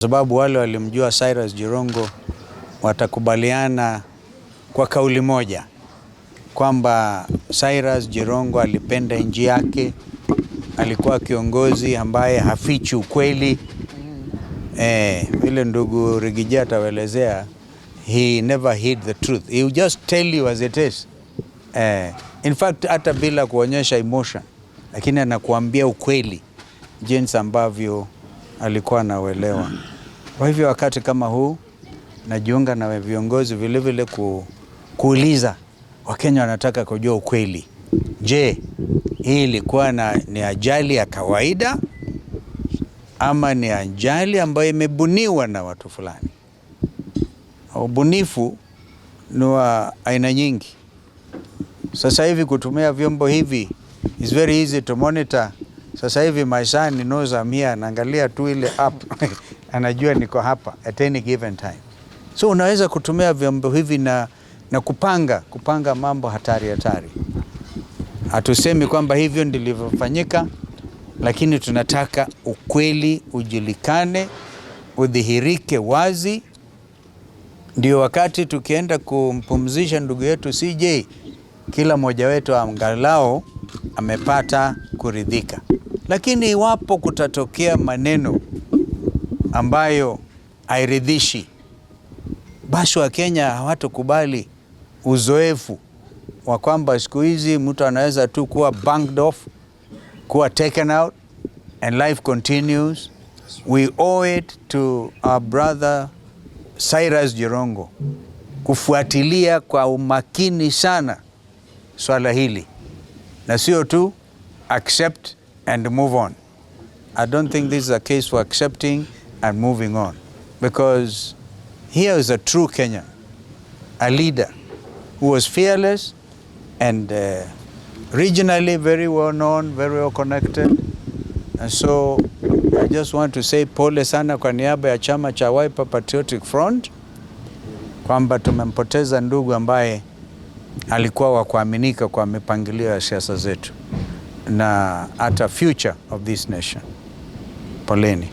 Sababu wale walimjua Cyrus Jirongo watakubaliana kwa kauli moja kwamba Cyrus Jirongo alipenda nchi yake, alikuwa kiongozi ambaye hafichi ukweli. Vile ndugu Rigija ataelezea, he never hid the truth. He will just tell you as it is. In fact, hata bila kuonyesha emotion, lakini anakuambia ukweli jinsi ambavyo alikuwa anauelewa. Kwa hivyo wakati kama huu najiunga na viongozi vile vile kuuliza Wakenya wanataka kujua ukweli. Je, hii ilikuwa ni ajali ya kawaida ama ni ajali ambayo imebuniwa na watu fulani? Ubunifu ni wa aina nyingi. Sasa hivi kutumia vyombo hivi is very easy to monitor. Sasa hivi my son knows I'm here, anaangalia tu ile app anajua niko hapa at any given time. So unaweza kutumia vyombo hivi na kupanga mambo hatari. Hatusemi kwamba hivyo ndilivyofanyika, lakini tunataka ukweli ujulikane, udhihirike wazi, ndio wakati tukienda kumpumzisha ndugu yetu CJ, kila mmoja wetu angalau amepata kuridhika. Lakini iwapo kutatokea maneno ambayo hairidhishi, basi Wakenya hawatakubali uzoefu wa kwamba siku hizi mtu anaweza tu kuwa banked off, kuwa taken out and life continues. We owe it to our brother Cyrus Jirongo kufuatilia kwa umakini sana swala hili, na sio tu accept and move on. I don't think this is a case for accepting and moving on, because here is a true Kenyan, a leader who was fearless and regionally very well known, very well connected. And so I just want to say pole sana kwa niaba ya chama cha Wiper Patriotic Front kwamba tumempoteza ndugu ambaye alikuwa wa kuaminika kwa mipangilio ya siasa zetu na hata future of this nation. Poleni.